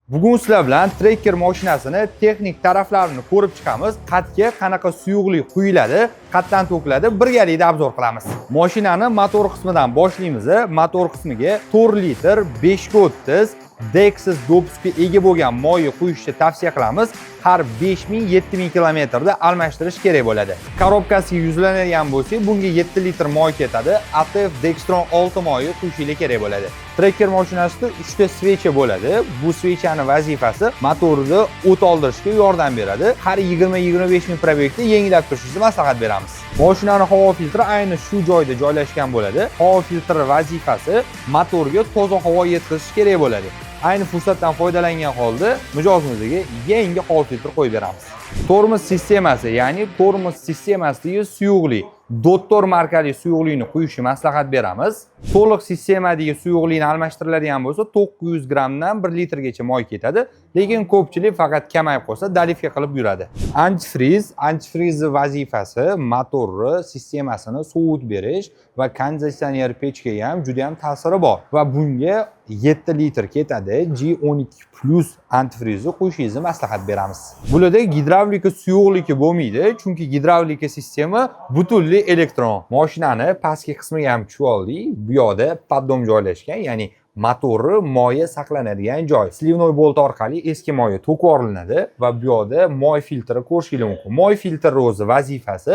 Bugun sizlar bilan Tracker mashinasini texnik taraflarini ko'rib chiqamiz. Qatga qanaqa suyuqlik quyiladi, qatdan to'kiladi, birgalikda obzor qilamiz. Mashinani motor qismidan boshlaymiz. Motor qismiga 4 litr 530 Dexus dopusiga ega bo'lgan moyi quyishni tavsiya qilamiz. Har 5000-7000 kilometrda almashtirish kerak bo'ladi. Korobkasiga yuzlanadigan bo'lsak, bunga 7 litr moy ketadi. ATF Dextron 6 moyi quyishingiz kerak bo'ladi. Tracker mashinasida 3 ta svecha bo'ladi. Bu svechani vazifasi motorni o't oldirishga yordam beradi. Har 20-25 ming probegda yengilab turishingizni maslahat beramiz. Mashinani havo filtri ayni shu joyda joylashgan bo'ladi. Havo filtri vazifasi motorga toza havo yetkazish kerak bo'ladi. Ayni fursatdan foydalangan holda mijozimizga yangi havo filtri qo'yib beramiz. Tormoz sistemasi, ya'ni tormoz sistemasidagi suyuqlik, Dottor markali suyuqlikni quyishni maslahat beramiz. To'liq sistemadagi suyuqlikni almashtiriladigan bo'lsa 900 grammdan 1 litrgacha moy ketadi, lekin ko'pchilik faqat kamayib qolsa dalifga qilib yuradi. Antifriz vazifasi motorni sistemasini sovutib berish va konditsioner pechga ham juda ham ta'siri bor va bunga 7 litr ketadi. G12 plus antifrizni quyishingizni maslahat beramiz. Bularda gidravlika suyuqligi bo'lmaydi, chunki gidravlika sistema butunlay elektron. Mashinani pastki qismiga ham tushib oldik. Bu yoqda poddom joylashgan, ya'ni motori moyi saqlanadigan joy. Slivnoy bolt orqali eski moyi to'kib yuboriladi va bu yoqda moy filtri ko'rishingiz mumkin. Moy filtri o'zi vazifasi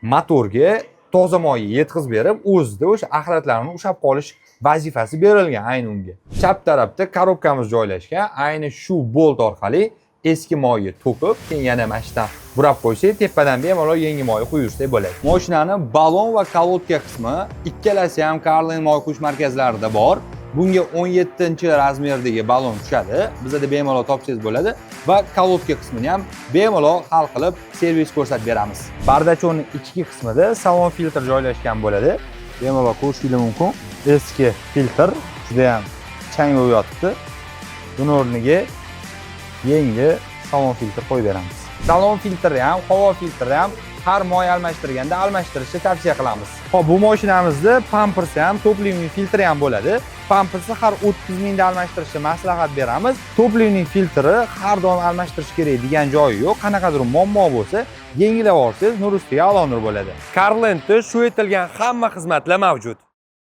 motorga toza moy yetkazib berib, o'zida o'sha axlatlarni ushlab qolish vazifasi berilgan ayni unga. Chap tarafda korobkamiz joylashgan. Ayni shu bolt orqali eski moyni to'kib, keyin yana mashinadan burab qo'ysak, tepadan bemalol yangi moy quyursak bo'ladi. Mashinani balon va kolodka qismi ikkalasi ham Carlin moy quyish markazlarida bor. Bunga 17-razmerdagi balon tushadi. Bizda bemalol topsangiz bo'ladi va kolodka qismini ham bemalol hal qilib servis ko'rsatib beramiz. Bardachonning ichki qismida salon filtr joylashgan bo'ladi. Bemalol ko'rishingiz mumkin. Eski filtr juda ham chang bo'lib yotibdi. Buni o'rniga yangi salon filtr qo'yib beramiz. Salon filtri ham, havo filtri ham har moy almashtirganda almashtirishni tavsiya qilamiz. Xo'p, bu mashinamizda pampersi ham, toplivning filtri ham bo'ladi. Pampersi har 30 mingda almashtirishni maslahat beramiz. Toplivning filtri har doim almashtirish kerak degan joyi yo'q. Qanaqadir muammo bo'lsa, yengilab olsangiz nur ustiga a'lo nur bo'ladi. Carlin'da shu etilgan hamma xizmatlar mavjud.